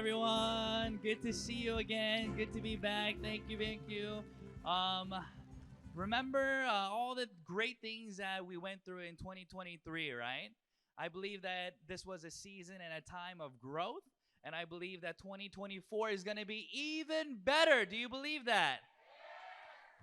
everyone. Good to see you again. Good to be back. Thank you, thank you. Um, remember all the great things that we went through in 2023, right? I believe that this was a season and a time of growth, and I believe that 2024 is going to be even better. Do you believe that?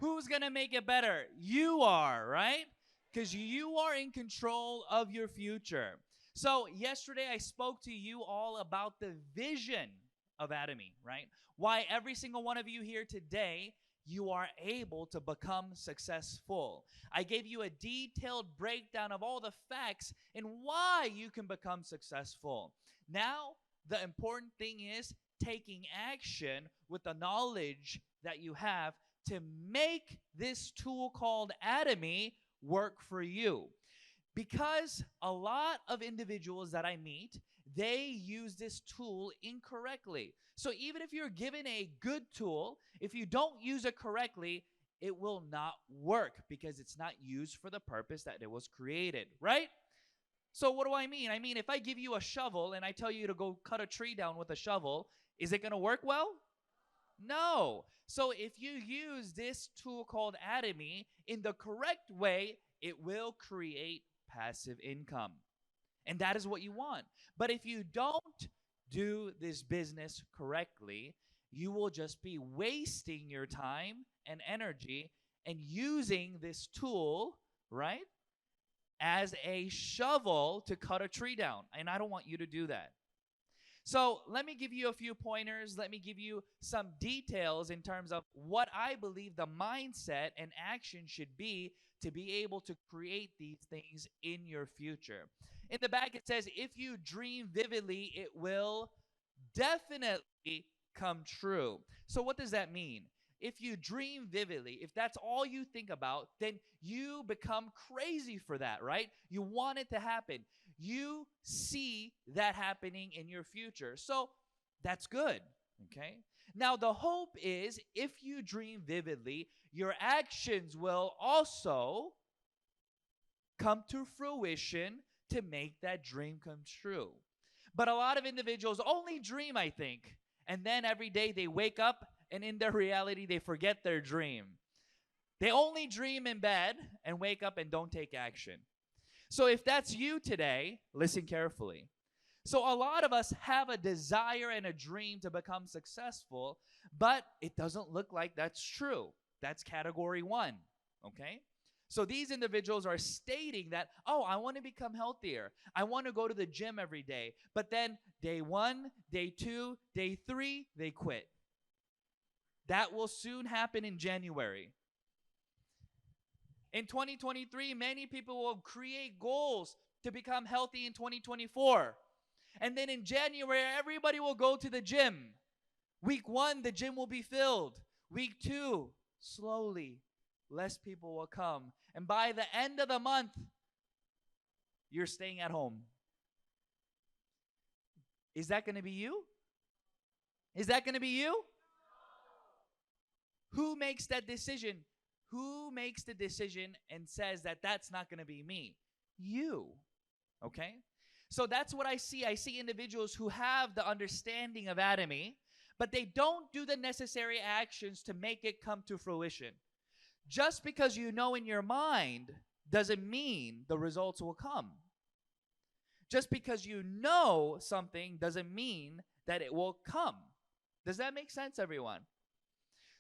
Who's going to make it better? You are, right? Because you are in control of your future. So, yesterday I spoke to you all about the vision of Atomy, right? Why every single one of you here today, you are able to become successful. I gave you a detailed breakdown of all the facts and why you can become successful. Now, the important thing is taking action with the knowledge that you have to make this tool called Atomy work for you. Because a lot of individuals that I meet, they use this tool incorrectly. So even if you're given a good tool, if you don't use it correctly, it will not work because it's not used for the purpose that it was created, right? So what do I mean? I mean, if I give you a shovel and I tell you to go cut a tree down with a shovel, is it going to work well? No. So if you use this tool called Atomy in the correct way, it will create passive income. And that is what you want. But if you don't do this business correctly, you will just be wasting your time and energy and using this tool, right, as a shovel to cut a tree down. And I don't want you to do that. So let me give you a few pointers. Let me give you some details in terms of what I believe the mindset and action should be to be able to create these things in your future. In the back, it says, if you dream vividly, it will definitely come true. So what does that mean? If you dream vividly, if that's all you think about, then you become crazy for that, right? You want it to happen. You see that happening in your future. So that's good, okay? Now, the hope is if you dream vividly, your actions will also come to fruition to make that dream come true. But a lot of individuals only dream, I think, and then every day they wake up and in their reality they forget their dream. They only dream in bed and wake up and don't take action. So if that's you today, listen carefully. So a lot of us have a desire and a dream to become successful, but it doesn't look like that's true. That's category 1, okay? So these individuals are stating that, oh, I want to become healthier. I want to go to the gym every day. But then day 1, day 2, day 3, they quit. That will soon happen in January. In 2023, many people will create goals to become healthy in 2024. And then in January, everybody will go to the gym. Week 1, the gym will be filled. Week 2, slowly, less people will come. And by the end of the month, you're staying at home. Is that going to be you? Is that going to be you? Who makes that decision? Who makes the decision and says that that's not going to be me? You. Okay? So that's what I see. I see individuals who have the understanding of Atomy, but they don't do the necessary actions to make it come to fruition. Just because you know in your mind doesn't mean the results will come. Just because you know something doesn't mean that it will come. Does that make sense, everyone?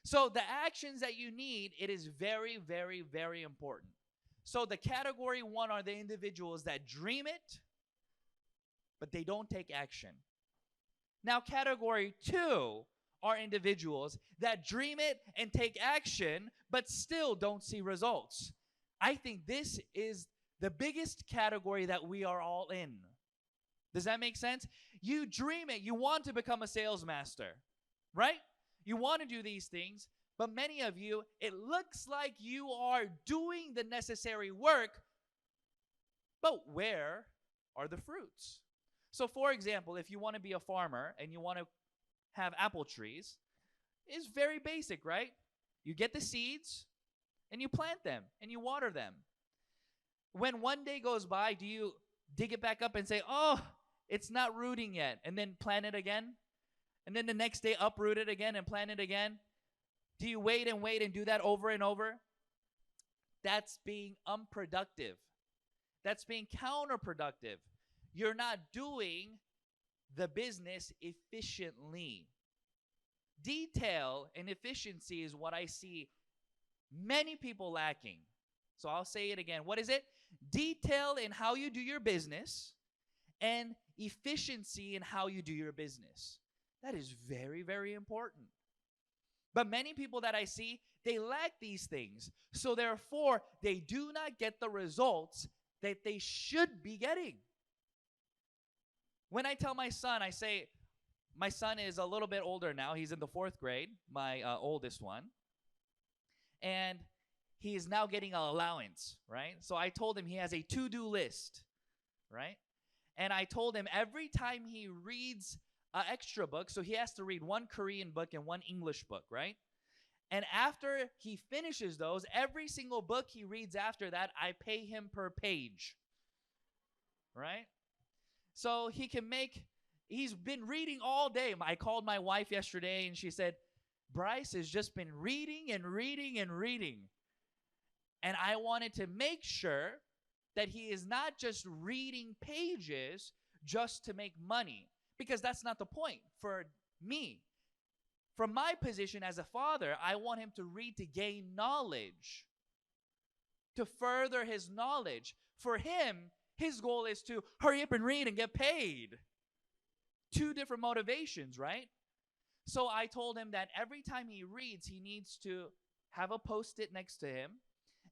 So the actions that you need, it is very, very, very important. So the category 1 are the individuals that dream it, but they don't take action. Now, category 2 are individuals that dream it and take action, but still don't see results. I think this is the biggest category that we are all in. Does that make sense? You dream it. You want to become a sales master, right? You want to do these things, but many of you, it looks like you are doing the necessary work, but where are the fruits? So, for example, if you want to be a farmer and you want to have apple trees, it's very basic, right? You get the seeds and you plant them and you water them. When one day goes by, do you dig it back up and say, oh, it's not rooting yet, and then plant it again? And then the next day uproot it again and plant it again? Do you wait and do that over and over? That's being unproductive. That's being counterproductive. You're not doing the business efficiently. Detail and efficiency is what I see many people lacking. So I'll say it again. What is it? Detail in how you do your business and efficiency in how you do your business. That is very, very important. But many people that I see, they lack these things. So therefore, they do not get the results that they should be getting. When I tell my son, I say, my son is a little bit older now. He's in the 4th grade, my oldest one. And he is now getting an allowance, right? So I told him he has a to-do list, right? And I told him every time he reads an extra book, so he has to read one Korean book and one English book, right? And after he finishes those, every single book he reads after that, I pay him per page, right? So he can make, he's been reading all day. I called my wife yesterday and she said, Bryce has just been reading and reading and reading. And I wanted to make sure that he is not just reading pages just to make money, because that's not the point for me. From my position as a father, I want him to read to gain knowledge, to further his knowledge. For him, his goal is to hurry up and read and get paid. 2 different motivations, right? So I told him that every time he reads, he needs to have a post-it next to him.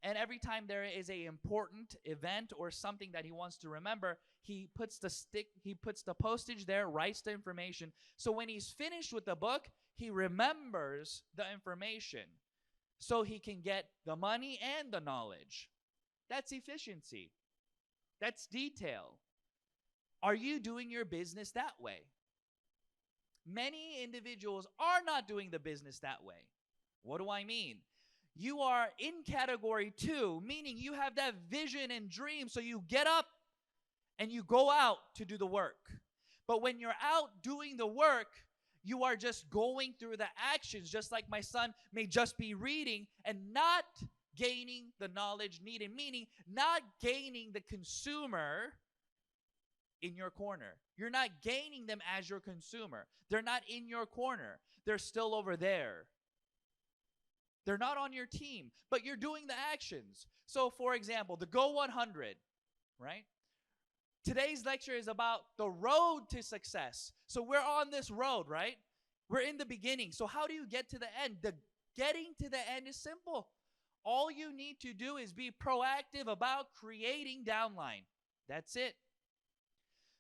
And every time there is an important event or something that he wants to remember, he puts the postage there, writes the information. So when he's finished with the book, he remembers the information so he can get the money and the knowledge. That's efficiency. That's detail. Are you doing your business that way? Many individuals are not doing the business that way. What do I mean? You are in category 2, meaning you have that vision and dream, so you get up and you go out to do the work. But when you're out doing the work, you are just going through the actions, just like my son may just be reading and not gaining the knowledge needed, meaning not gaining the consumer in your corner. You're not gaining them as your consumer. They're not in your corner. They're still over there. They're not on your team, but you're doing the actions. So, for example, the Go 100, right? Today's lecture is about the road to success. So we're on this road, right? We're in the beginning. So how do you get to the end? The getting to the end is simple. All you need to do is be proactive about creating downline. That's it.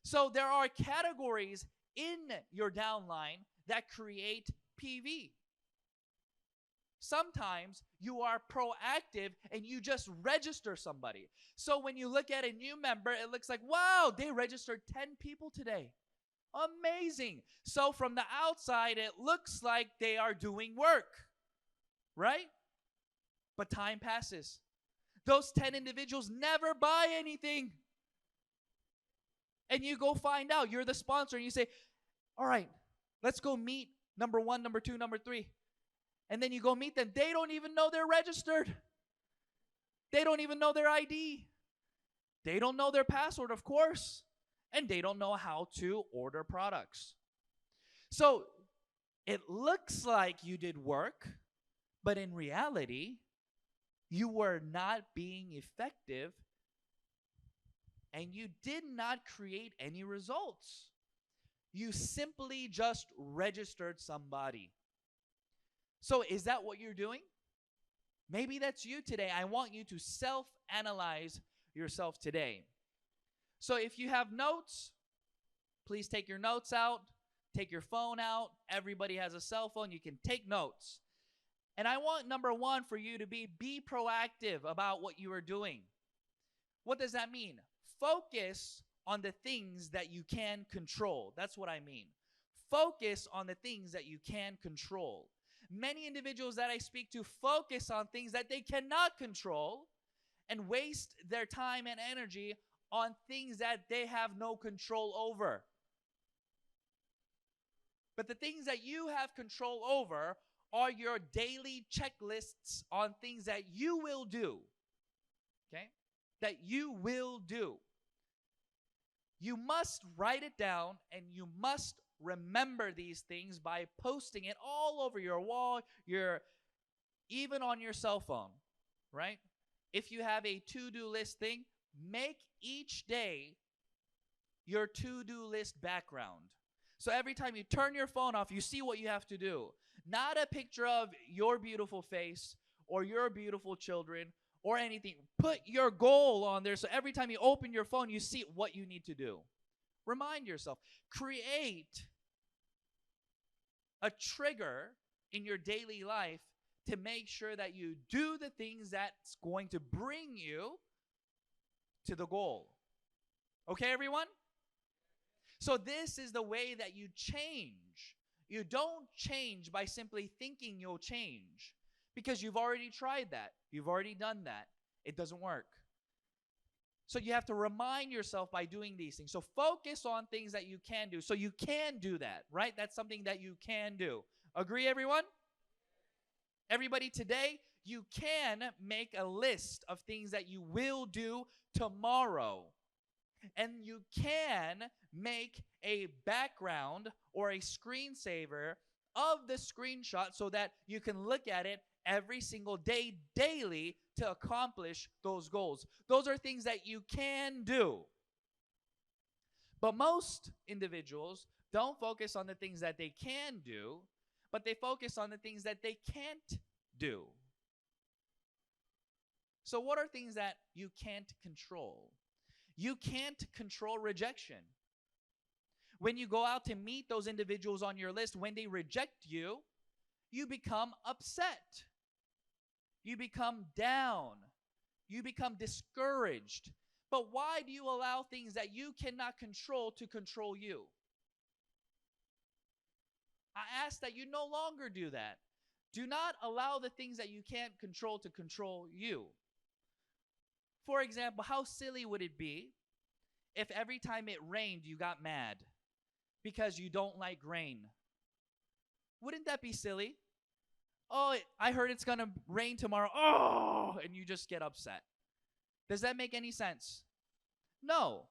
So there are categories in your downline that create PV. Sometimes you are proactive and you just register somebody. So when you look at a new member, it looks like, wow, they registered 10 people today. Amazing. So from the outside, it looks like they are doing work, right? But time passes. Those 10 individuals never buy anything. And you go find out, you're the sponsor, and you say, all right, let's go meet number 1, number 2, number 3. And then you go meet them. They don't even know they're registered. They don't even know their ID. They don't know their password, of course. And they don't know how to order products. So it looks like you did work, but in reality, you were not being effective and you did not create any results. You simply just registered somebody. So is that what you're doing? Maybe that's you today. I want you to self-analyze yourself today. So if you have notes, please take your notes out. Take your phone out. Everybody has a cell phone. You can take notes. And I want number 1 for you to be proactive about what you are doing. What does that mean? Focus on the things that you can control. That's what I mean. Focus on the things that you can control. Many individuals that I speak to focus on things that they cannot control and waste their time and energy on things that they have no control over. But the things that you have control over are your daily checklists on things that you will do. Okay? That you will do. You must write it down and you must remember these things by posting it all over your wall, even on your cell phone, right? If you have a to-do list thing, make each day your to-do list background. So every time you turn your phone off, you see what you have to do. Not a picture of your beautiful face or your beautiful children or anything. Put your goal on there so every time you open your phone, you see what you need to do. Remind yourself. Create a trigger in your daily life to make sure that you do the things that's going to bring you to the goal. Okay, everyone? So this is the way that you change. You don't change by simply thinking you'll change, because you've already tried that. You've already done that. It doesn't work. So you have to remind yourself by doing these things. So focus on things that you can do. So you can do that, right? That's something that you can do. Agree, everyone? Everybody, today, you can make a list of things that you will do tomorrow. And you can make a background or a screensaver of the screenshot so that you can look at it every single day, daily, to accomplish those goals. Those are things that you can do. But most individuals don't focus on the things that they can do, but they focus on the things that they can't do. So what are things that you can't control? You can't control rejection. When you go out to meet those individuals on your list, when they reject you, you become upset. You become down. You become discouraged. But why do you allow things that you cannot control to control you? I ask that you no longer do that. Do not allow the things that you can't control to control you. For example, how silly would it be if every time it rained you got mad because you don't like rain? Wouldn't that be silly? Oh, I heard it's going to rain tomorrow. Oh, and you just get upset. Does that make any sense? No.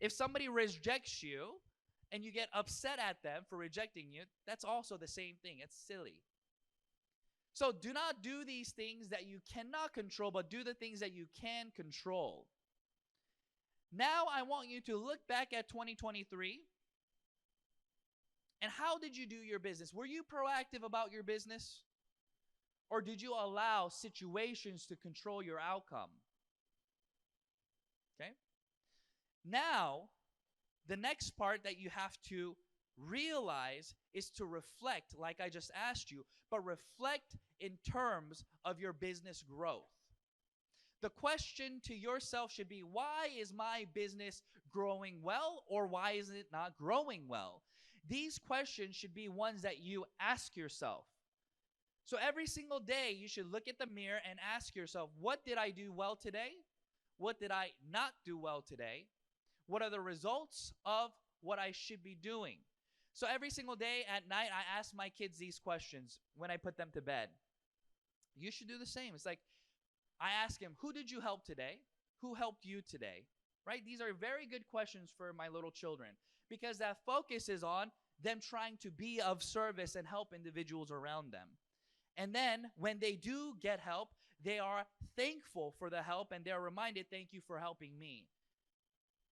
If somebody rejects you and you get upset at them for rejecting you, that's also the same thing. It's silly. So do not do these things that you cannot control, but do the things that you can control. Now I want you to look back at 2023. And how did you do your business? Were you proactive about your business? Or did you allow situations to control your outcome? Okay? Now, the next part that you have to realize is to reflect, like I just asked you, but reflect in terms of your business growth. The question to yourself should be, why is my business growing well, or why is it not growing well? These questions should be ones that you ask yourself. So every single day, you should look at the mirror and ask yourself, what did I do well today? What did I not do well today? What are the results of what I should be doing? So every single day at night, I ask my kids these questions when I put them to bed. You should do the same. It's like, I ask him, who did you help today? Who helped you today? Right? These are very good questions for my little children, because that focus is on them trying to be of service and help individuals around them. And then when they do get help, they are thankful for the help and they're reminded, thank you for helping me.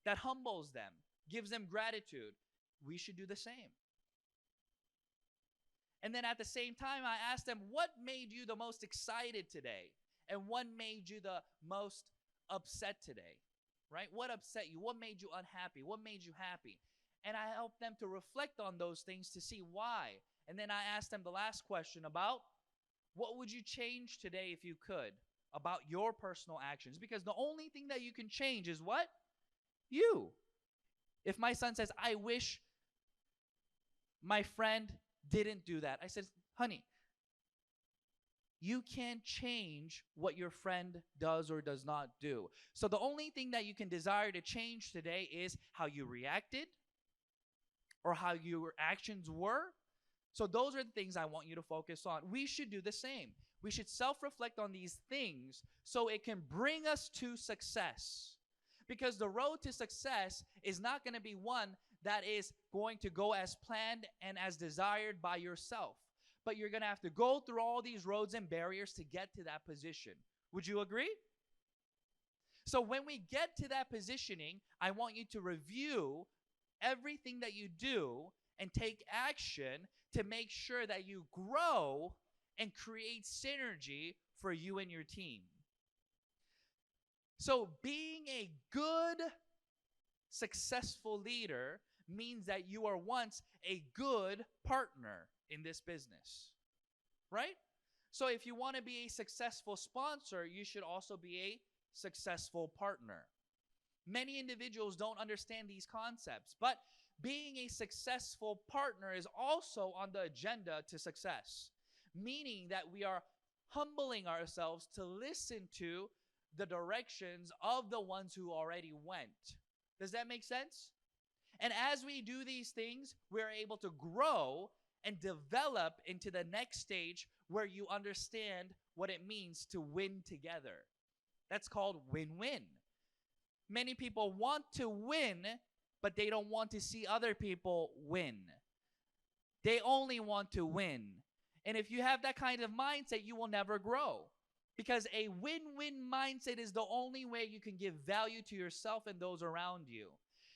That humbles them, gives them gratitude. We should do the same. And then at the same time, I ask them, what made you the most excited today? And what made you the most upset today? Right? What upset you? What made you unhappy? What made you happy? And I help them to reflect on those things to see why. And then I ask them the last question about, what would you change today if you could about your personal actions? Because the only thing that you can change is what? You. If my son says, I wish my friend didn't do that. I said, honey, you can't change what your friend does or does not do. So the only thing that you can desire to change today is how you reacted or how your actions were. So those are the things I want you to focus on. We should do the same. We should self-reflect on these things so it can bring us to success. Because the road to success is not going to be one that is going to go as planned and as desired by yourself. But you're going to have to go through all these roads and barriers to get to that position. Would you agree? So when we get to that positioning, I want you to review everything that you do and take action to make sure that you grow and create synergy for you and your team. So being a good, successful leader means that you are once a good partner in this business, right? So if you want to be a successful sponsor, you should also be a successful partner. Many individuals don't understand these concepts, but being a successful partner is also on the agenda to success, meaning that we are humbling ourselves to listen to the directions of the ones who already went. Does that make sense? And as we do these things, we're able to grow and develop into the next stage where you understand what it means to win together. That's called win-win. Many people want to win, but they don't want to see other people win. They only want to win. And if you have that kind of mindset, you will never grow. Because a win-win mindset is the only way you can give value to yourself and those around you.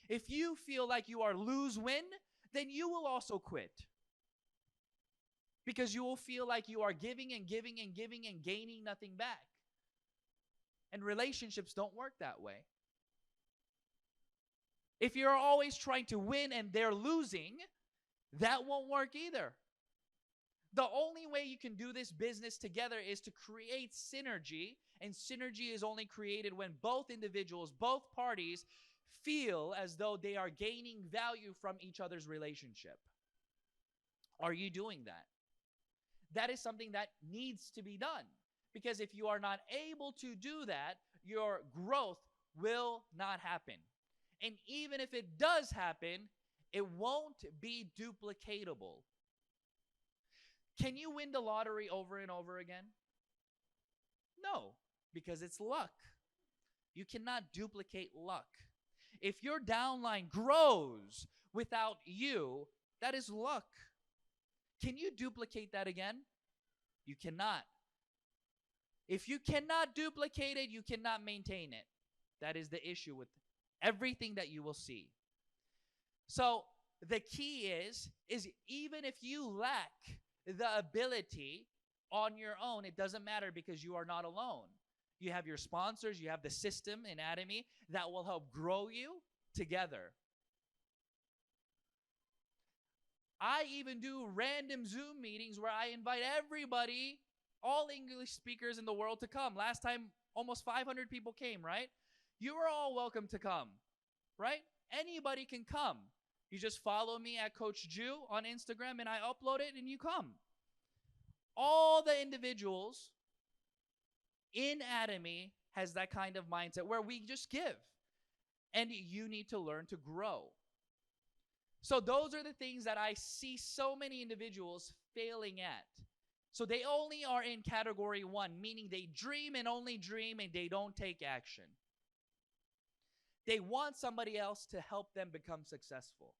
If you feel like you are lose-win, then you will also quit. Because you will feel like you are giving and giving and giving and gaining nothing back. And relationships don't work that way. If you're always trying to win and they're losing, that won't work either. The only way you can do this business together is to create synergy, and synergy is only created when both individuals, both parties, feel as though they are gaining value from each other's relationship. Are you doing that? That is something that needs to be done. Because if you are not able to do that, your growth will not happen. And even if it does happen, it won't be duplicatable. Can you win the lottery over and over again? No, because it's luck. You cannot duplicate luck. If your downline grows without you, that is luck. Can you duplicate that again? You cannot. If you cannot duplicate it, you cannot maintain it. That is the issue with everything that you will see. So the key is even if you lack the ability on your own, it doesn't matter because you are not alone. You have your sponsors, you have the system, Anatomy, that will help grow you together. I even do random Zoom meetings where I invite everybody, all English speakers in the world to come. Last time, almost 500 people came, right? You are all welcome to come, right? Anybody can come. You just follow me at Coach Ju on Instagram and I upload it and you come. All the individuals in Atomy has that kind of mindset where we just give. And you need to learn to grow. So those are the things that I see so many individuals failing at. So they only are in category 1, meaning they dream and only dream and they don't take action. They want somebody else to help them become successful.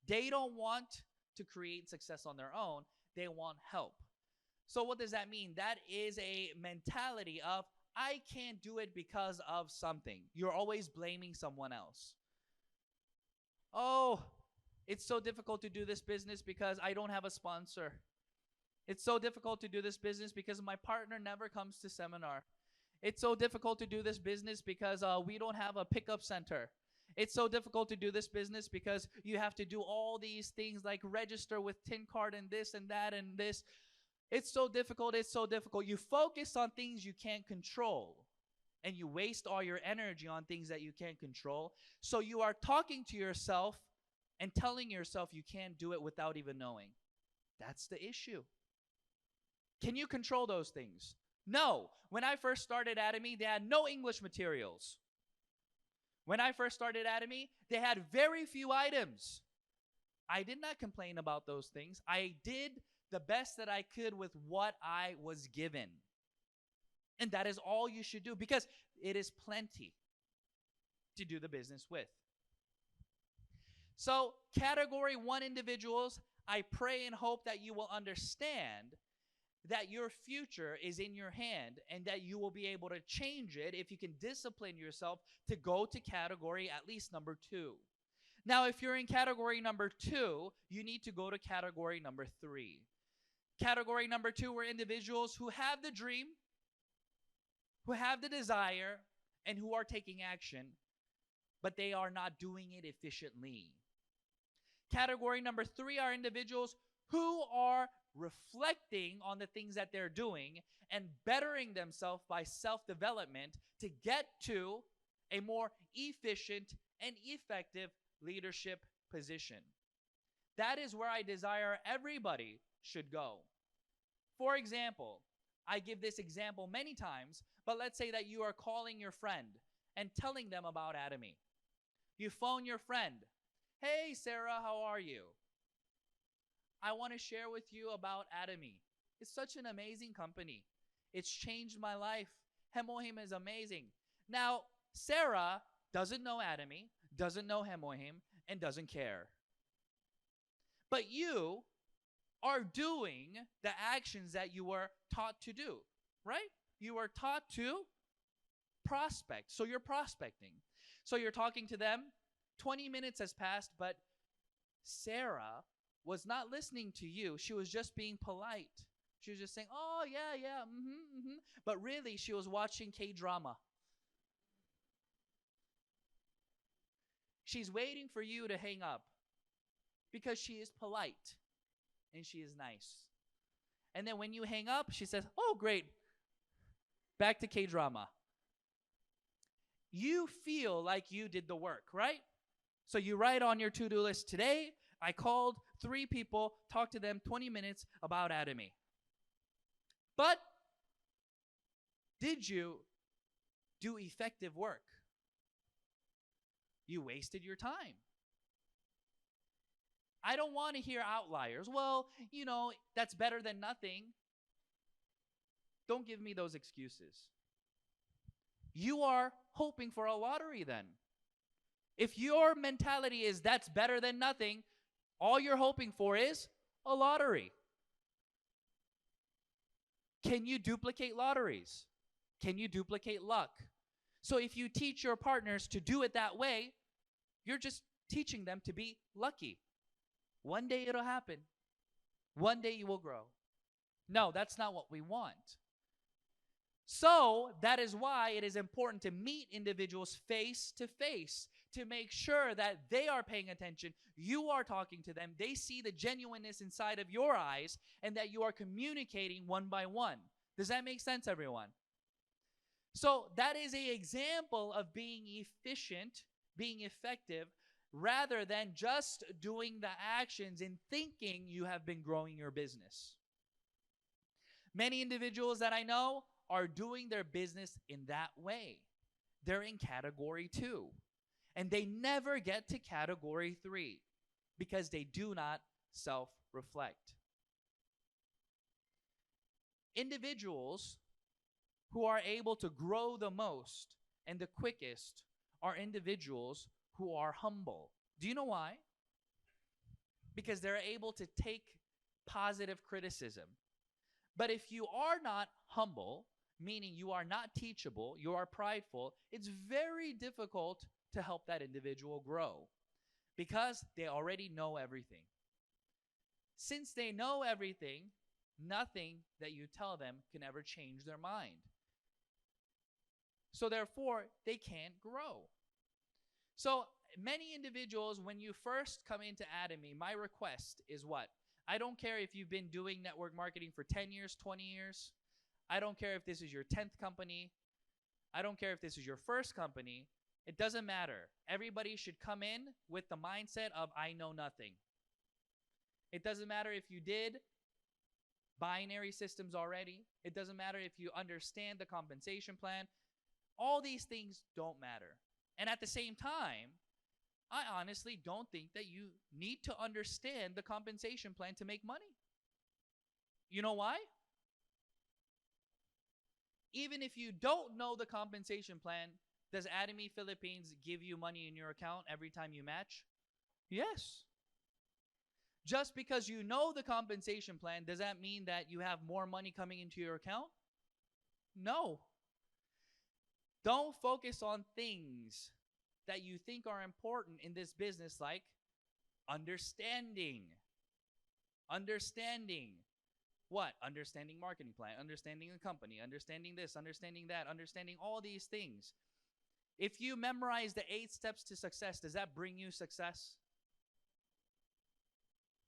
They don't want to create success on their own. They want help. So what does that mean? That is a mentality of, I can't do it because of something. You're always blaming someone else. Oh, it's so difficult to do this business because I don't have a sponsor. It's so difficult to do this business because my partner never comes to seminar. It's so difficult to do this business because we don't have a pickup center. It's so difficult to do this business because you have to do all these things like register with TIN card and this and that and this. It's so difficult. It's so difficult. You focus on things you can't control and you waste all your energy on things that you can't control. So you are talking to yourself and telling yourself you can't do it without even knowing. That's the issue. Can you control those things? No. When I first started Atomy, they had no English materials. When I first started Atomy, they had very few items. I did not complain about those things. I did the best that I could with what I was given. And that is all you should do because it is plenty to do the business with. So, category 1 individuals, I pray and hope that you will understand that your future is in your hand and that you will be able to change it if you can discipline yourself to go to category at least number 2. Now, if you're in category number 2, you need to go to category number 3. Category number 2 are individuals who have the dream, who have the desire, and who are taking action, but they are not doing it efficiently. Category number 3 are individuals who are reflecting on the things that they're doing and bettering themselves by self-development to get to a more efficient and effective leadership position. That is where I desire everybody should go. For example, I give this example many times, but let's say that you are calling your friend and telling them about Atomy. You phone your friend. Hey, Sarah, how are you? I want to share with you about Atomy. It's such an amazing company. It's changed my life. Hemohim is amazing. Now, Sarah doesn't know Atomy, doesn't know Hemohim, and doesn't care. But you are doing the actions that you were taught to do, right? You were taught to prospect. So you're prospecting. So you're talking to them. 20 minutes has passed, but Sarah was not listening to you. She was just being polite. She was just saying, oh, yeah, But really, she was watching K-drama. She's waiting for you to hang up because she is polite and she is nice. And then when you hang up, she says, oh, great. Back to K-drama. You feel like you did the work, right? So you write on your to-do list, today I called 3 people, talked to them 20 minutes about Atomy. But did you do effective work? You wasted your time. I don't want to hear outliers. Well, that's better than nothing. Don't give me those excuses. You are hoping for a lottery then. If your mentality is that's better than nothing, all you're hoping for is a lottery. Can you duplicate lotteries? Can you duplicate luck? So if you teach your partners to do it that way, you're just teaching them to be lucky. One day it'll happen. One day you will grow. No, that's not what we want. So that is why it is important to meet individuals face to face to make sure that they are paying attention. You are talking to them. They see the genuineness inside of your eyes and that you are communicating one by one. Does that make sense, everyone? So that is an example of being efficient, being effective, rather than just doing the actions and thinking you have been growing your business. Many individuals that I know are doing their business in that way. They're in category 2. And they never get to category 3 because they do not self-reflect. Individuals who are able to grow the most and the quickest are individuals who are humble. Do you know why? Because they're able to take positive criticism. But if you are not humble, meaning you are not teachable, you are prideful, it's very difficult to help that individual grow because they already know everything. Since they know everything, nothing that you tell them can ever change their mind. So therefore, they can't grow. So many individuals, when you first come into Atomy, my request is what? I don't care if you've been doing network marketing for 10 years, 20 years. I don't care if this is your 10th company. I don't care if this is your first company. It doesn't matter. Everybody should come in with the mindset of I know nothing. It doesn't matter if you did binary systems already. It doesn't matter if you understand the compensation plan. All these things don't matter. And at the same time, I honestly don't think that you need to understand the compensation plan to make money. You know why? Even if you don't know the compensation plan, does Atomy Philippines give you money in your account every time you match? Yes. Just because you know the compensation plan, does that mean that you have more money coming into your account? No. Don't focus on things that you think are important in this business, like understanding. Understanding. What? Understanding marketing plan, understanding the company, understanding this, understanding that, understanding all these things. If you memorize the 8 steps to success, does that bring you success?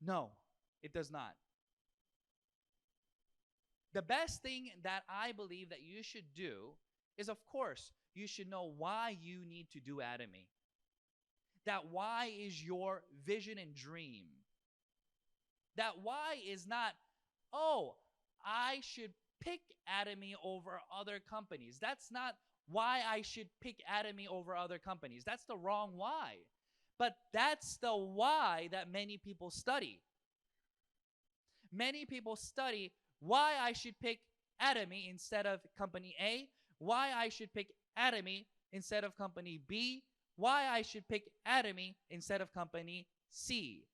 No, it does not. The best thing that I believe that you should do is, of course, you should know why you need to do Atomy. That why is your vision and dream. That why is not, oh, I should pick Atomy over other companies. That's not why I should pick Atomy over other companies. That's the wrong why. But that's the why that many people study. Many people study why I should pick Atomy instead of company A, why I should pick Atomy instead of company B, why I should pick Atomy instead of company C.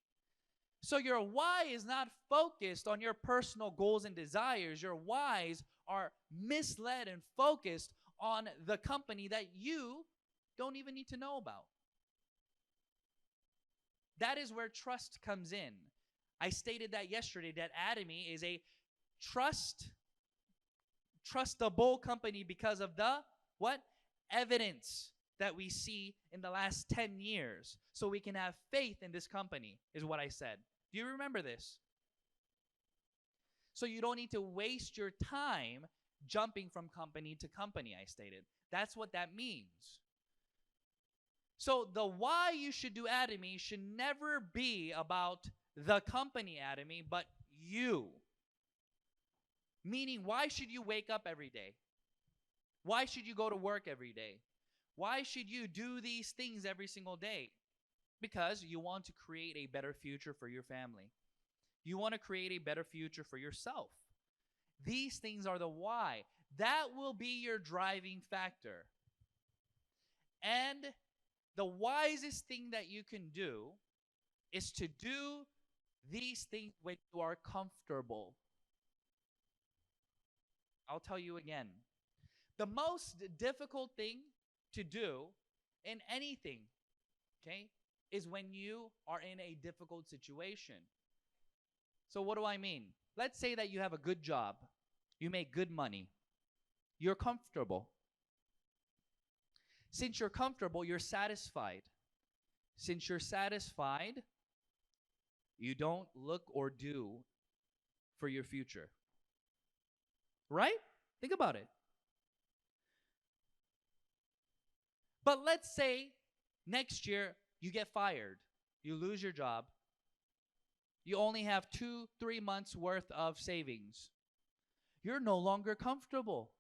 So your why is not focused on your personal goals and desires. Your whys are misled and focused on the company that you don't even need to know about. That is where trust comes in. I stated that yesterday, that Atomy is a trustable company because of the what? Evidence that we see in the last 10 years. So we can have faith in this company, is what I said. Do you remember this? So you don't need to waste your time jumping from company to company, I stated. That's what that means. So the why you should do Atomy should never be about the company Atomy, but you. Meaning, why should you wake up every day? Why should you go to work every day? Why should you do these things every single day? Because you want to create a better future for your family. You want to create a better future for yourself. These things are the why. That will be your driving factor. And the wisest thing that you can do is to do these things when you are comfortable. I'll tell you again. The most difficult thing to do in anything, okay, is when you are in a difficult situation. So what do I mean? Let's say that you have a good job. You make good money. You're comfortable. Since you're comfortable, you're satisfied. Since you're satisfied, you don't look or do for your future. Right? Think about it. But let's say next year you get fired. You lose your job. You only have 2-3 months worth of savings. You're no longer comfortable.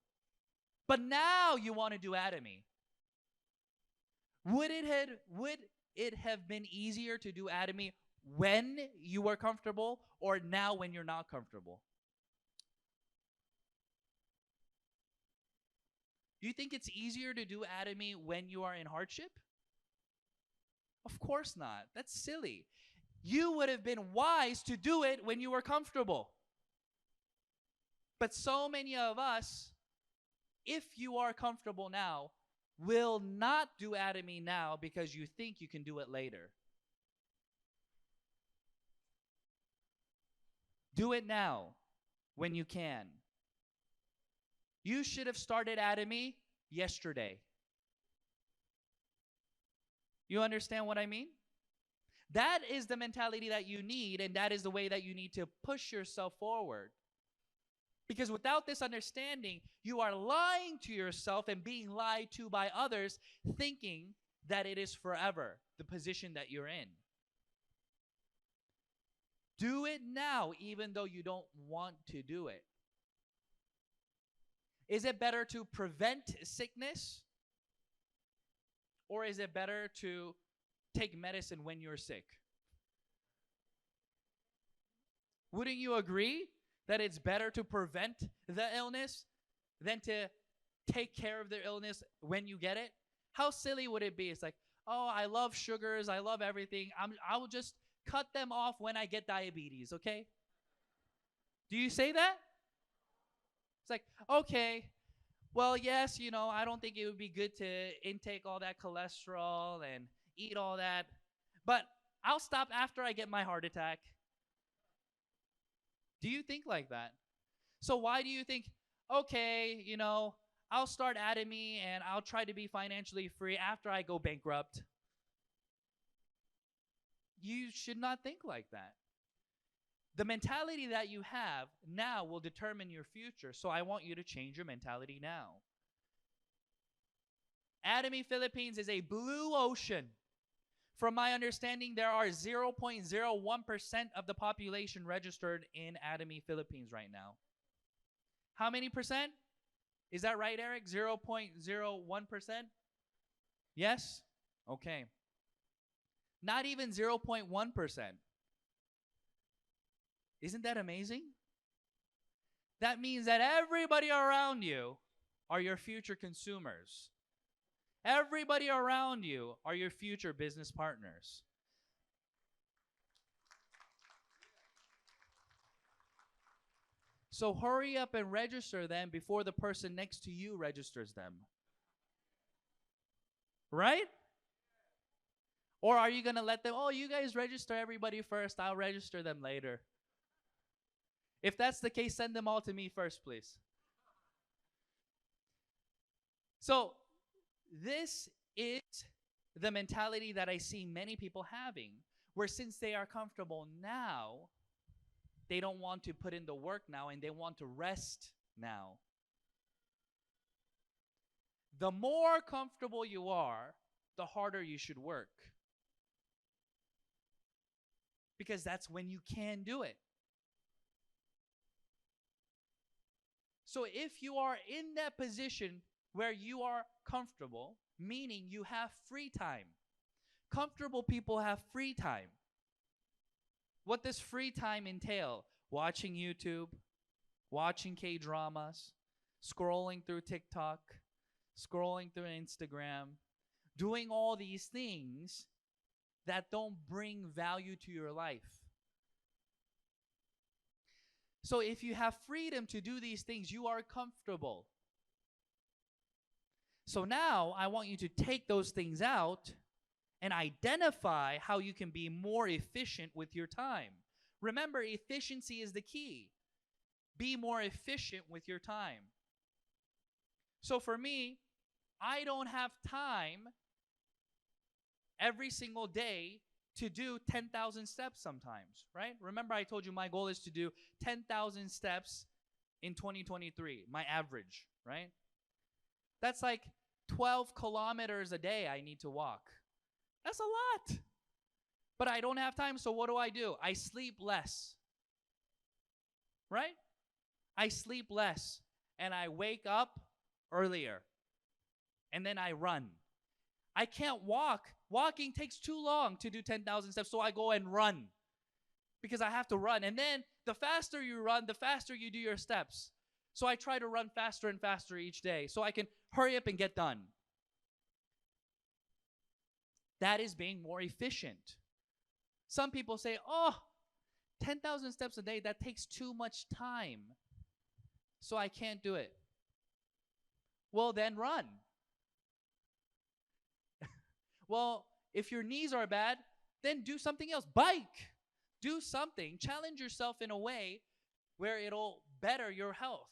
But now you want to do Atomy. Would it have been easier to do Atomy when you were comfortable or now when you're not comfortable? Do you think it's easier to do Atomy when you are in hardship? Of course not. That's silly. You would have been wise to do it when you were comfortable. But so many of us, if you are comfortable now, will not do Atomy now because you think you can do it later. Do it now when you can. You should have started Atomy yesterday. You understand what I mean? That is the mentality that you need, and that is the way that you need to push yourself forward. Because without this understanding, you are lying to yourself and being lied to by others, thinking that it is forever, the position that you're in. Do it now, even though you don't want to do it. Is it better to prevent sickness? Or is it better to take medicine when you're sick. Wouldn't you agree that it's better to prevent the illness than to take care of the illness when you get it? How silly would it be? It's like, oh, I love sugars, I love everything. I will just cut them off when I get diabetes, okay? Do you say that? It's like, okay, well, yes, I don't think it would be good to intake all that cholesterol and eat all that, but I'll stop after I get my heart attack. Do you think like that? So why do you think, okay, I'll start Atomy and I'll try to be financially free after I go bankrupt? You should not think like that. The mentality that you have now will determine your future. So I want you to change your mentality now. Atomy Philippines is a blue ocean. From my understanding, there are 0.01% of the population registered in Atomy Philippines right now. How many percent? Is that right, Eric? 0.01%? Yes? Okay. Not even 0.1%. Isn't that amazing? That means that everybody around you are your future consumers. Everybody around you are your future business partners. So hurry up and register them before the person next to you registers them. Right? Or are you going to let them, oh, you guys register everybody first, I'll register them later? If that's the case, send them all to me first, please. So this is the mentality that I see many people having, where since they are comfortable now, they don't want to put in the work now and they want to rest now. The more comfortable you are, the harder you should work. Because that's when you can do it. So if you are in that position where you are comfortable, meaning you have free time. Comfortable people have free time. What does free time entail? Watching YouTube, watching K-dramas, scrolling through TikTok, scrolling through Instagram, doing all these things that don't bring value to your life. So if you have freedom to do these things, you are comfortable. So now I want you to take those things out and identify how you can be more efficient with your time. Remember, efficiency is the key. Be more efficient with your time. So for me, I don't have time every single day to do 10,000 steps sometimes, right? Remember I told you my goal is to do 10,000 steps in 2023, my average, right? That's like 12 kilometers a day I need to walk. That's a lot. But I don't have time, so what do? I sleep less, right? I sleep less, and I wake up earlier, and then I run. I can't walk. Walking takes too long to do 10,000 steps, so I go and run because I have to run. And then the faster you run, the faster you do your steps. So I try to run faster and faster each day so I can hurry up and get done. That is being more efficient. Some people say, oh, 10,000 steps a day, that takes too much time, so I can't do it. Well, then run. Well, if your knees are bad, then do something else. Bike. Do something. Challenge yourself in a way where it'll better your health.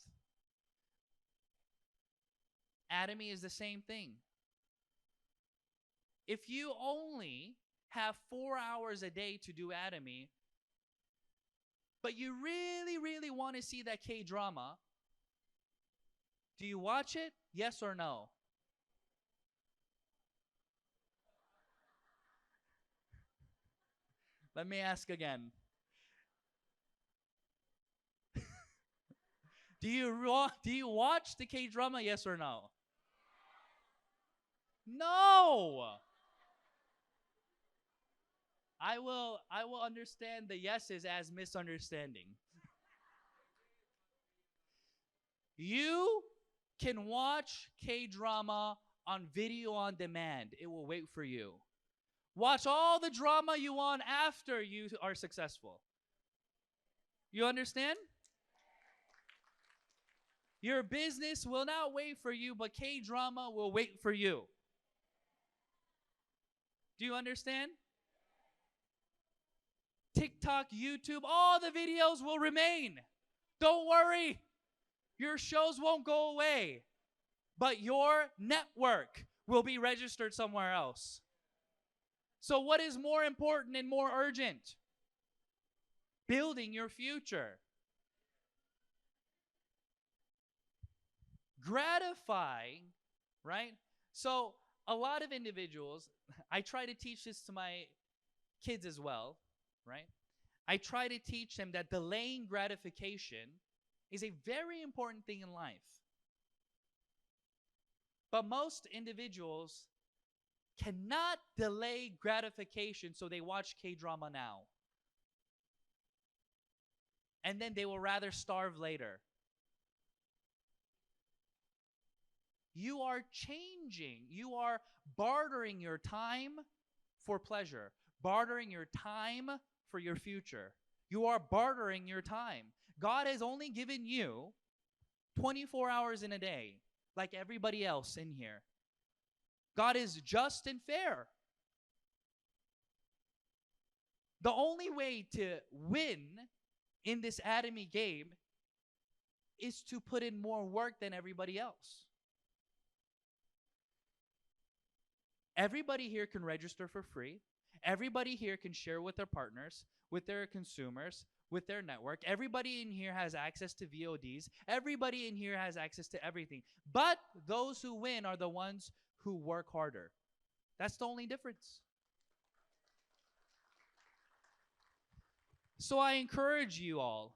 Atomy is the same thing. If you only have 4 hours a day to do Atomy, but you really, really want to see that K-drama, do you watch it? Yes or no? Let me ask again. Do you watch the K-drama? Yes or no? No! I will understand the yeses as misunderstanding. You can watch K-drama on video on demand. It will wait for you. Watch all the drama you want after you are successful. You understand? Your business will not wait for you, but K-drama will wait for you. Do you understand? TikTok, YouTube, all the videos will remain. Don't worry. Your shows won't go away. But your network will be registered somewhere else. So what is more important and more urgent? Building your future. Gratifying, right? So a lot of individuals, I try to teach this to my kids as well, right? I try to teach them that delaying gratification is a very important thing in life. But most individuals cannot delay gratification, so they watch K-drama now. And then they will rather starve later. You are changing. You are bartering your time for pleasure, bartering your time for your future. You are bartering your time. God has only given you 24 hours in a day, like everybody else in here. God is just and fair. The only way to win in this atomy game is to put in more work than everybody else. Everybody here can register for free. Everybody here can share with their partners, with their consumers, with their network. Everybody in here has access to VODs. Everybody in here has access to everything. But those who win are the ones who work harder. That's the only difference. So I encourage you all,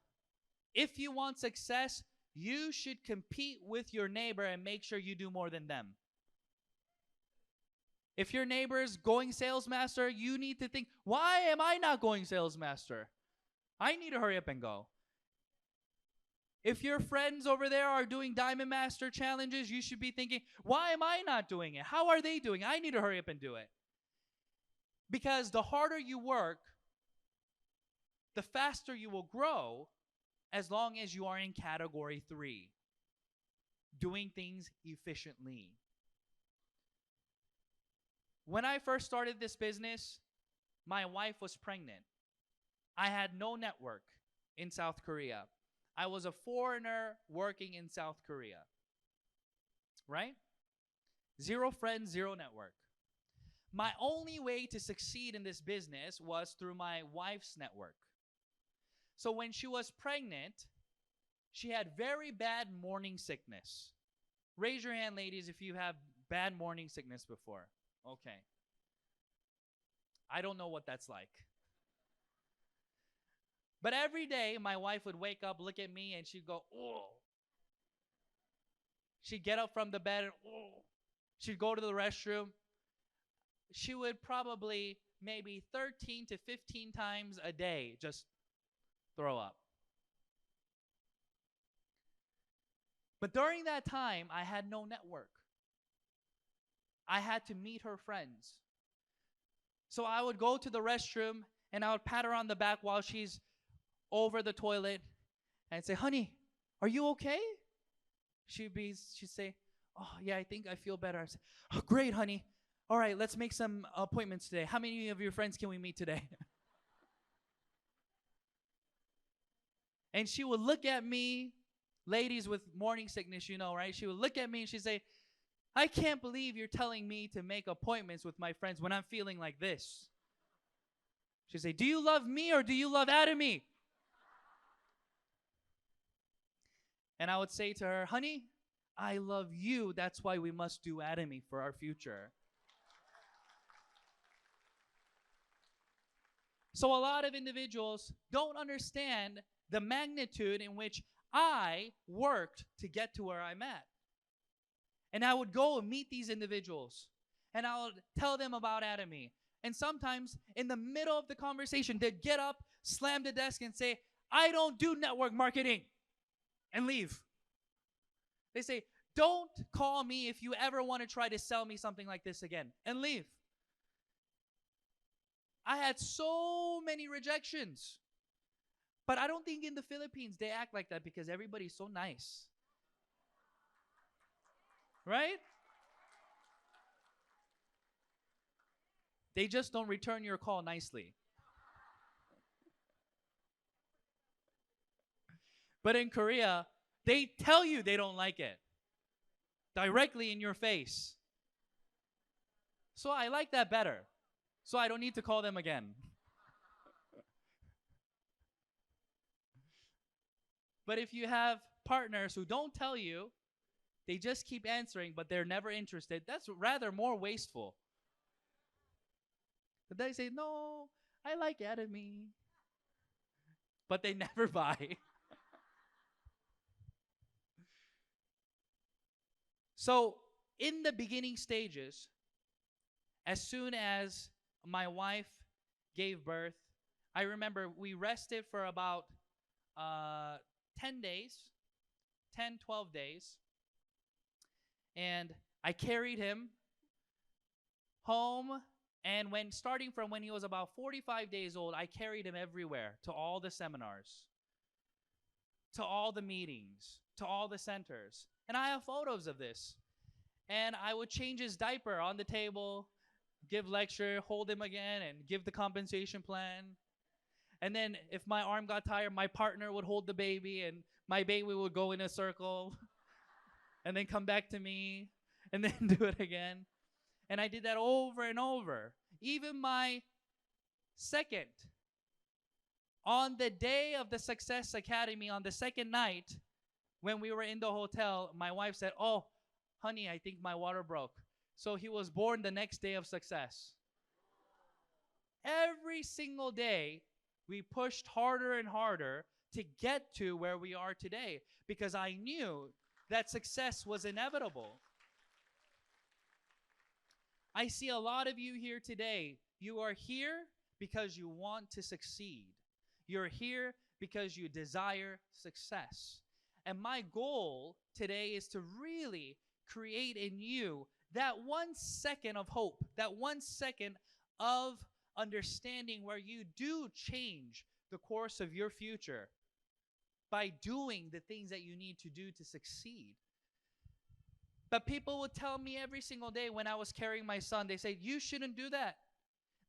if you want success, you should compete with your neighbor and make sure you do more than them. If your neighbor is going sales master, you need to think, why am I not going sales master? I need to hurry up and go. If your friends over there are doing Diamond Master challenges, you should be thinking, why am I not doing it? How are they doing? I need to hurry up and do it. Because the harder you work, the faster you will grow, as long as you are in category 3, doing things efficiently. When I first started this business, my wife was pregnant. I had no network in South Korea. I was a foreigner working in South Korea. Right? 0 friends, 0 network. My only way to succeed in this business was through my wife's network. So when she was pregnant, she had very bad morning sickness. Raise your hand, ladies, if you have bad morning sickness before. Okay. I don't know what that's like. But every day, my wife would wake up, look at me, and she'd go, oh. She'd get up from the bed and, oh. She'd go to the restroom. She would probably maybe 13 to 15 times a day just throw up. But during that time, I had no network. I had to meet her friends. So I would go to the restroom and I would pat her on the back while she's over the toilet and say, honey, are you okay? She'd say, oh, yeah, I think I feel better. I'd say, oh, great, honey. All right, let's make some appointments today. How many of your friends can we meet today? And she would look at me, ladies with morning sickness, you know, right? She would look at me and she'd say, I can't believe you're telling me to make appointments with my friends when I'm feeling like this. She'd say, do you love me or do you love Atomy? And I would say to her, honey, I love you. That's why we must do Atomy for our future. So a lot of individuals don't understand the magnitude in which I worked to get to where I'm at. And I would go and meet these individuals. And I would tell them about Atomy. And sometimes in the middle of the conversation, they'd get up, slam the desk, and say, I don't do network marketing, and leave. They say, don't call me if you ever want to try to sell me something like this again, and leave. I had so many rejections. But I don't think in the Philippines they act like that because everybody's so nice. Right? They just don't return your call nicely. But in Korea, they tell you they don't like it directly in your face. So I like that better. So I don't need to call them again. But if you have partners who don't tell you, they just keep answering, but they're never interested, that's rather more wasteful. But they say, no, I like anime. But they never buy. So in the beginning stages, as soon as my wife gave birth, I remember we rested for about uh, 10 days, 10, 12 days. And I carried him home. And starting from when he was about 45 days old, I carried him everywhere, to all the seminars, to all the meetings, to all the centers. And I have photos of this. And I would change his diaper on the table, give lecture, hold him again, and give the compensation plan. And then if my arm got tired, my partner would hold the baby, and my baby would go in a circle and then come back to me and then do it again. And I did that over and over. Even my second, on the day of the Success Academy, on the second night, when we were in the hotel, my wife said, oh, honey, I think my water broke. So he was born the next day of Success. Every single day, we pushed harder and harder to get to where we are today because I knew that success was inevitable. I see a lot of you here today. You are here because you want to succeed. You're here because you desire success. And my goal today is to really create in you that 1 second of hope, that 1 second of understanding where you do change the course of your future by doing the things that you need to do to succeed. But people would tell me every single day when I was carrying my son, they say, you shouldn't do that.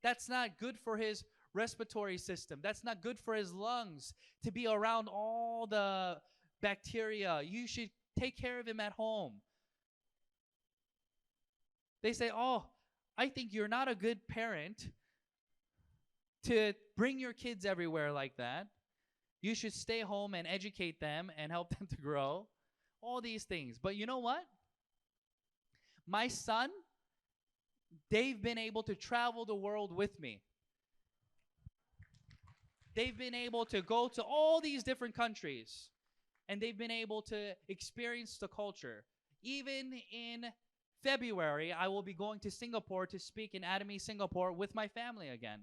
That's not good for his respiratory system. That's not good for his lungs to be around all the bacteria. You should take care of him at home. They say, oh, I think you're not a good parent to bring your kids everywhere like that. You should stay home and educate them and help them to grow. All these things. But you know what? My son, they've been able to travel the world with me. They've been able to go to all these different countries. And they've been able to experience the culture. Even in February, I will be going to Singapore to speak in Academy Singapore with my family again.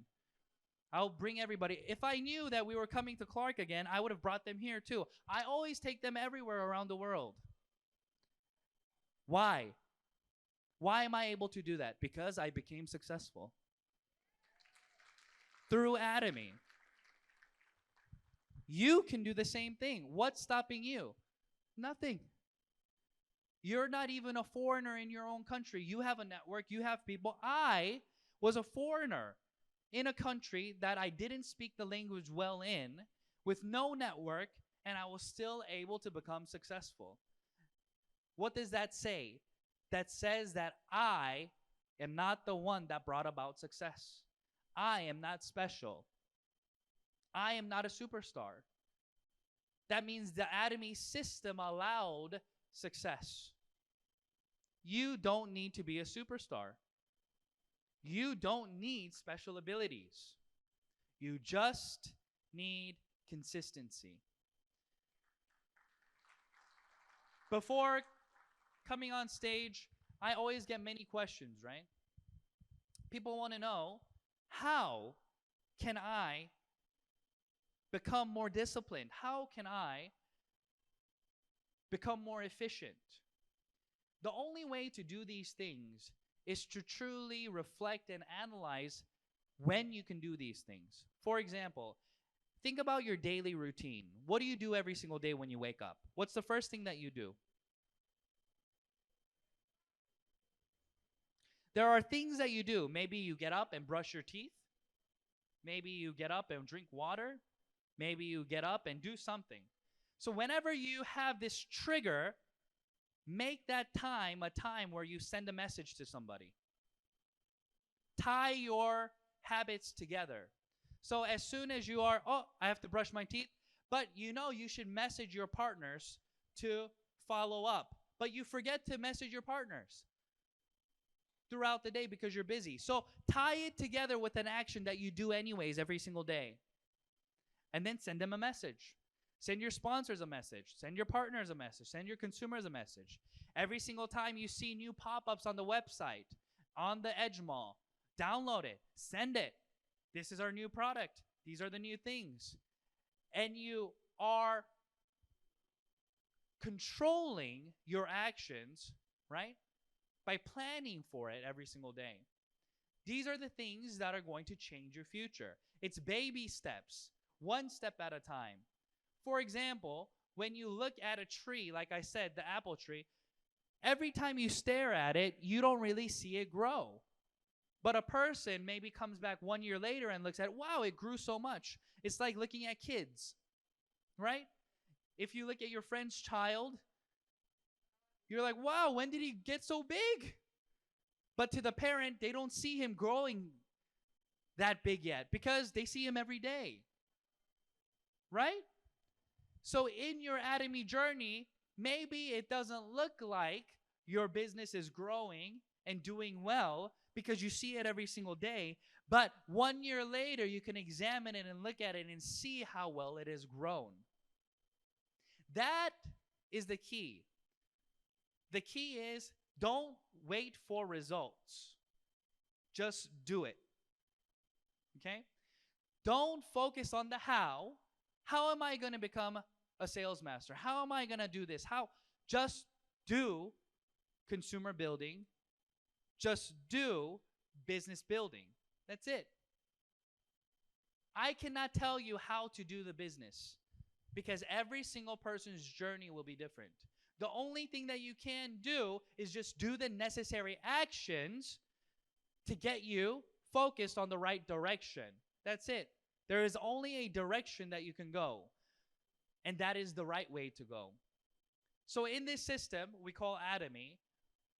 I'll bring everybody. If I knew that we were coming to Clark again, I would have brought them here too. I always take them everywhere around the world. Why? Why am I able to do that? Because I became successful. Through Academy. You can do the same thing. What's stopping you? Nothing. You're not even a foreigner in your own country. You have a network. You have people. I was a foreigner in a country that I didn't speak the language well in, with no network, and I was still able to become successful. What does that say? That says that I am not the one that brought about success. I am not special. I am not a superstar. That means the Academy system allowed success. You don't need to be a superstar. You don't need special abilities. You just need consistency. Before coming on stage, I always get many questions, right? People want to know, How can I become more disciplined? How can I become more efficient? The only way to do these things is to truly reflect and analyze when you can do these things. For example, think about your daily routine. What do you do every single day when you wake up? What's the first thing that you do? There are things that you do. Maybe you get up and brush your teeth. Maybe you get up and drink water. Maybe you get up and do something. So whenever you have this trigger, make that time a time where you send a message to somebody. Tie your habits together. So as soon as you are, oh, I have to brush my teeth, but you know you should message your partners to follow up. But you forget to message your partners throughout the day because you're busy. So tie it together with an action that you do anyways every single day. And then send them a message. Send your sponsors a message. Send your partners a message. Send your consumers a message. Every single time you see new pop-ups on the website, on the Edge Mall, download it. Send it. This is our new product. These are the new things. And you are controlling your actions, right? By planning for it every single day. These are the things that are going to change your future. It's baby steps, one step at a time. For example, when you look at a tree, like I said, the apple tree, every time you stare at it, you don't really see it grow. But a person maybe comes back 1 year later and looks at, wow, it grew so much. It's like looking at kids, right? If you look at your friend's child, you're like, wow, when did he get so big? But to the parent, they don't see him growing that big yet because they see him every day, right? So in your Atomy journey, maybe it doesn't look like your business is growing and doing well because you see it every single day. But 1 year later, you can examine it and look at it and see how well it has grown. That is the key. The key is don't wait for results. Just do it. Okay? Don't focus on the how. How am I going to become a sales master? How am I going to do this? How? Just do consumer building. Just do business building. That's it. I cannot tell you how to do the business because every single person's journey will be different. The only thing that you can do is just do the necessary actions to get you focused on the right direction. That's it. There is only a direction that you can go, and that is the right way to go. So in this system we call Atomy,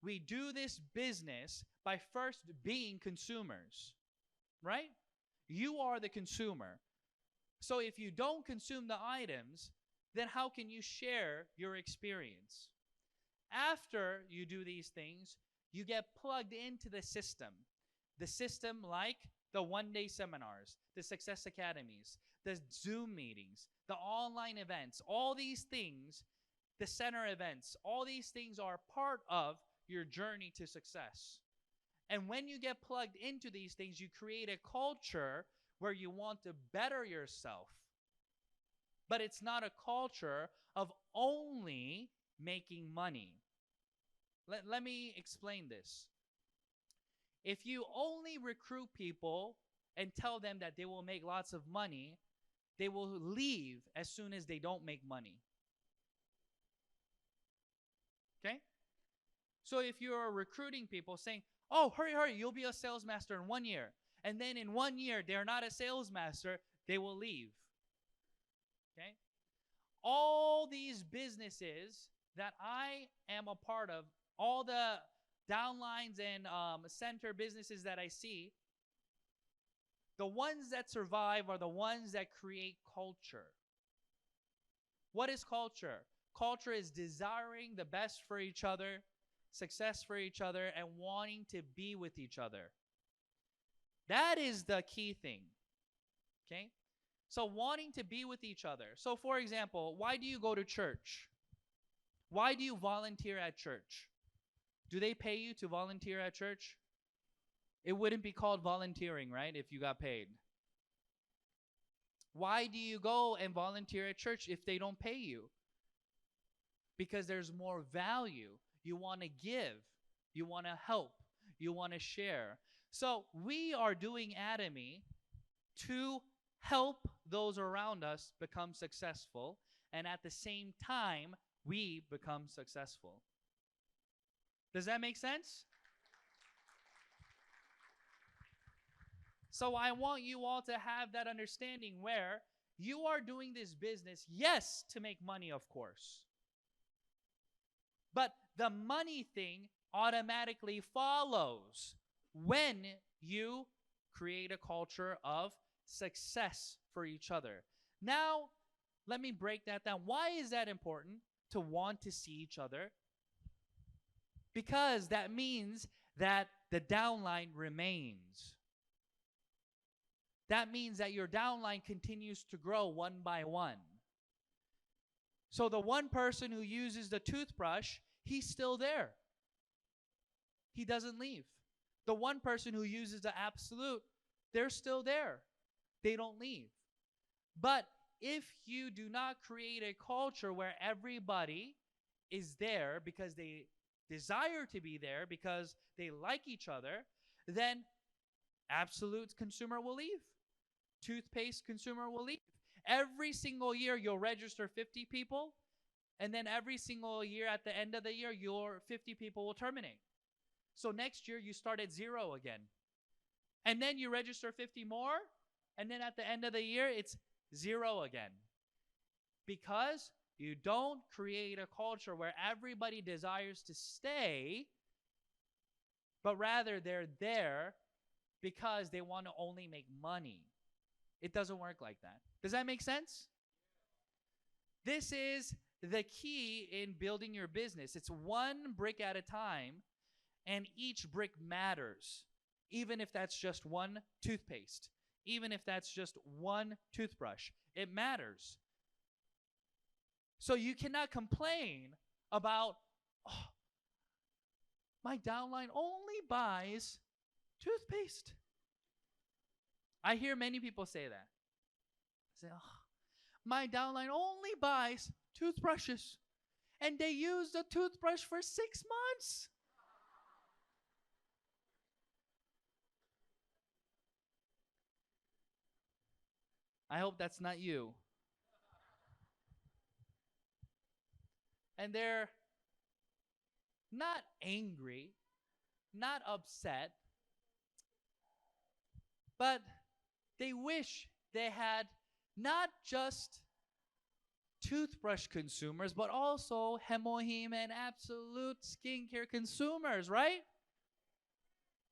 we do this business by first being consumers, right? You are the consumer. So if you don't consume the items, then how can you share your experience? After you do these things, you get plugged into the system. The system like the one-day seminars, the Success Academies, the Zoom meetings, the online events, all these things, the center events, all these things are part of your journey to success. And when you get plugged into these things, you create a culture where you want to better yourself. But it's not a culture of only making money. Let me explain this. If you only recruit people and tell them that they will make lots of money, they will leave as soon as they don't make money. Okay? So if you're recruiting people saying, oh, hurry, hurry, you'll be a sales master in 1 year. And then in 1 year, they're not a sales master, they will leave. Okay? All these businesses that I am a part of, all the downlines and center businesses that I see, the ones that survive are the ones that create culture. What is culture? Culture is desiring the best for each other, success for each other, and wanting to be with each other. That is the key thing. Okay? So wanting to be with each other. So for example, why do you go to church? Why do you volunteer at church? Do they pay you to volunteer at church? It wouldn't be called volunteering, right? If you got paid. Why do you go and volunteer at church if they don't pay you? Because there's more value. You want to give. You want to help. You want to share. So we are doing Atomy to help those around us become successful. And at the same time, we become successful. Does that make sense? So I want you all to have that understanding where you are doing this business, yes, to make money, of course. But the money thing automatically follows when you create a culture of success for each other. Now, let me break that down. Why is that important to want to see each other? Because that means that the downline remains. That means that your downline continues to grow one by one. So the one person who uses the toothbrush, he's still there. He doesn't leave. The one person who uses the absolute, they're still there. They don't leave. But if you do not create a culture where everybody is there because they desire to be there, because they like each other, then absolute consumer will leave. Toothpaste consumer will leave. Every single year you'll register 50 people, and then every single year at the end of the year your 50 people will terminate. So next year you start at 0 again. And then you register 50 more, and then at the end of the year it's 0 again. Because you don't create a culture where everybody desires to stay, but rather they're there because they want to only make money. It doesn't work like that. Does that make sense? This is the key in building your business. It's one brick at a time, and each brick matters. Even if that's just one toothpaste, even if that's just one toothbrush, it matters. So you cannot complain about, oh, my downline only buys toothpaste. I hear many people say that. Say, oh, my downline only buys toothbrushes, and they use the toothbrush for 6 months. I hope that's not you. And they're not angry, not upset, but they wish they had not just toothbrush consumers, but also Hemohim and Absolute skincare consumers, right?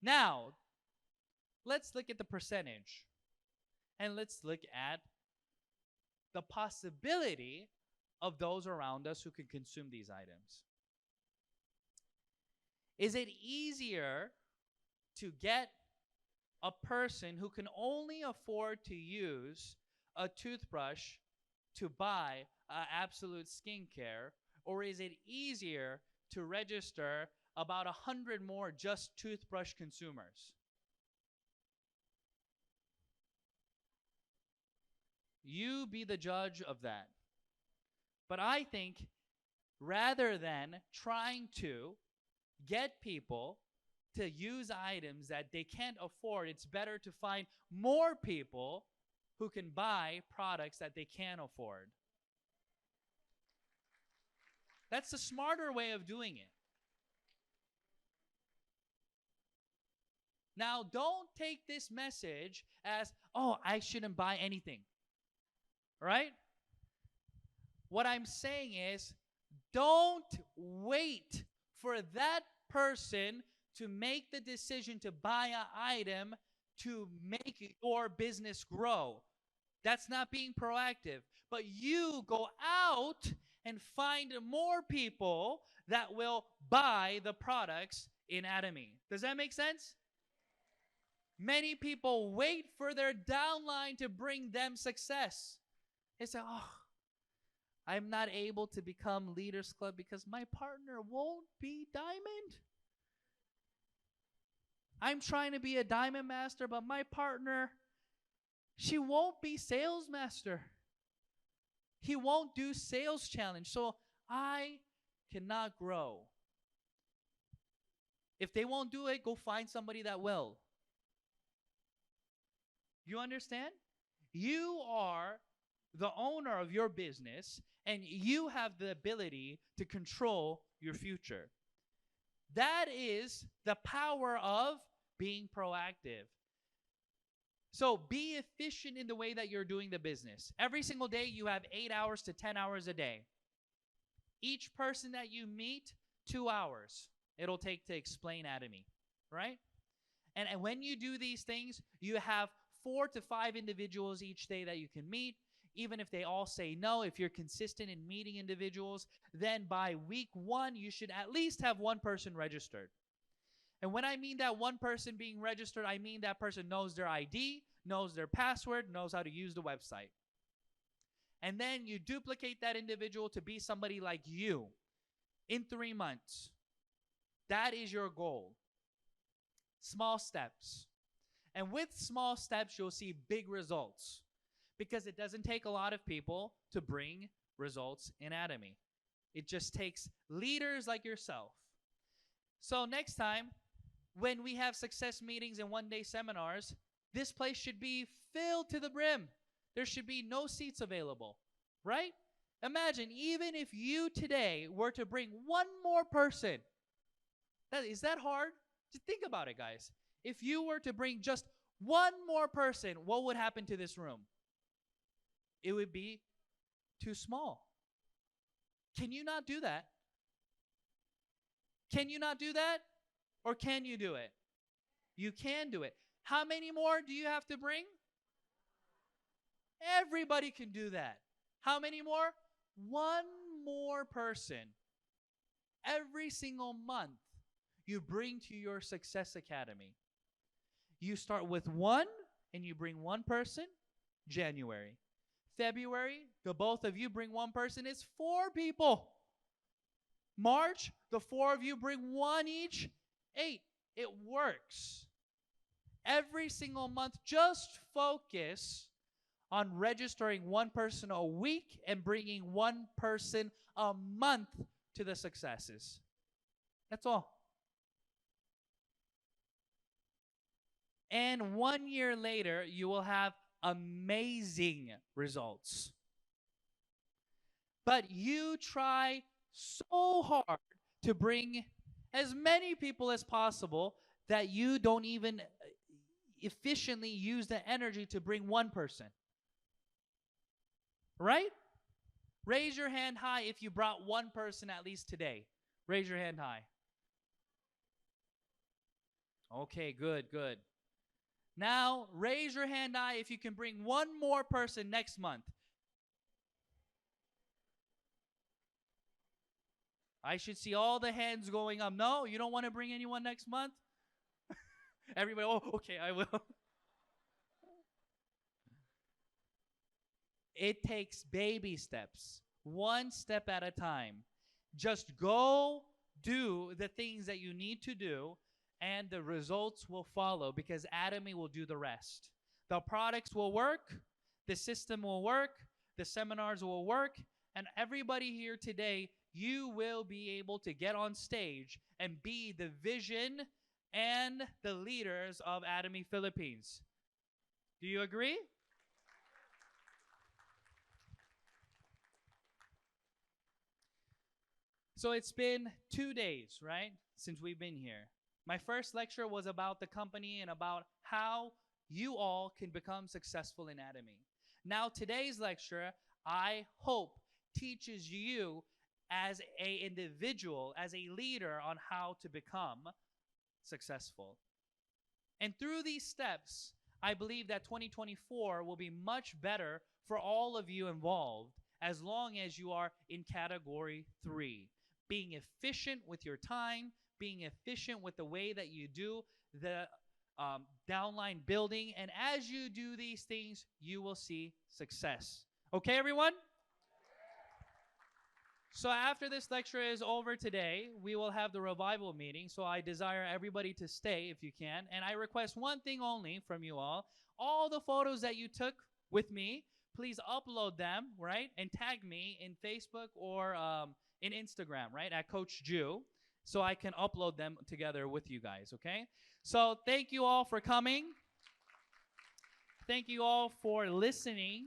Now, let's look at the percentage. And let's look at the possibility of those around us who can consume these items. Is it easier to get a person who can only afford to use a toothbrush to buy Absolute skincare, or is it easier to register about 100 more just toothbrush consumers? You be the judge of that. But I think rather than trying to get people to use items that they can't afford, it's better to find more people who can buy products that they can afford. That's the smarter way of doing it. Now, don't take this message as, oh, I shouldn't buy anything. Right? What I'm saying is, don't wait for that person to make the decision to buy an item to make your business grow. That's not being proactive. But you go out and find more people that will buy the products in Atomy. Does that make sense? Many people wait for their downline to bring them success. They say, oh, I'm not able to become Leaders Club because my partner won't be Diamond. I'm trying to be a diamond master, but my partner, she won't be sales master. He won't do sales challenge. So I cannot grow. If they won't do it, go find somebody that will. You understand? You are the owner of your business and you have the ability to control your future. That is the power of being proactive. So be efficient in the way that you're doing the business. Every single day, you have 8 hours to 10 hours a day. Each person that you meet, 2 hours it'll take to explain atomy, right? And when you do these things, you have 4 to 5 individuals each day that you can meet. Even if they all say no, if you're consistent in meeting individuals, then by week 1, you should at least have one person registered. And when I mean that one person being registered, I mean that person knows their ID, knows their password, knows how to use the website. And then you duplicate that individual to be somebody like you in 3 months. That is your goal. Small steps. And with small steps, you'll see big results because it doesn't take a lot of people to bring results in atomy. It just takes leaders like yourself. So next time, when we have success meetings and one-day seminars, this place should be filled to the brim. There should be no seats available, right? Imagine, even if you today were to bring one more person, is that hard? Just think about it, guys. If you were to bring just one more person, what would happen to this room? It would be too small. Can you not do that? Can you not do that? Or can you do it? You can do it. How many more do you have to bring? Everybody can do that. How many more? One more person. Every single month, you bring to your Success Academy. You start with 1 and you bring 1 person, January. February, the both of you bring 1 person, it's 4 people. March, the 4 of you bring 1 each, 8. It works. Every single month, just focus on registering 1 person a week and bringing 1 person a month to the successes. That's all. And 1 year later, you will have amazing results. But you try so hard to bring as many people as possible that you don't even efficiently use the energy to bring 1 person. Right? Raise your hand high if you brought 1 person at least today. Raise your hand high. Okay, good, good. Now, raise your hand high if you can bring 1 more person next month. I should see all the hands going up. No, you don't want to bring anyone next month? Everybody, oh, okay, I will. It takes baby steps, 1 step at a time. Just go do the things that you need to do, and the results will follow because Atomy will do the rest. The products will work, the system will work, the seminars will work, and everybody here today, you will be able to get on stage and be the vision and the leaders of Atomy Philippines. Do you agree? So it's been 2 days, right, since we've been here. My first lecture was about the company and about how you all can become successful in Atomy. Now today's lecture, I hope, teaches you as an individual, as a leader, on how to become successful. And through these steps, I believe that 2024 will be much better for all of you involved as long as you are in category 3. Being efficient with your time, being efficient with the way that you do the downline building. And as you do these things, you will see success. Okay, everyone? So after this lecture is over today, we will have the revival meeting. So I desire everybody to stay if you can. And I request one thing only from you all. All the photos that you took with me, please upload them, right? And tag me in Facebook or in Instagram, right? At Coach Jew. So I can upload them together with you guys, okay? So thank you all for coming. Thank you all for listening.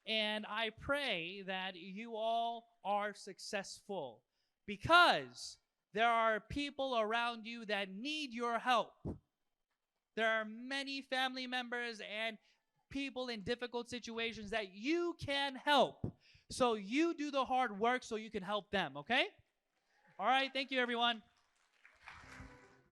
And I pray that you all are successful because there are people around you that need your help. There are many family members and people in difficult situations that you can help. So you do the hard work so you can help them, okay? All right, thank you, everyone.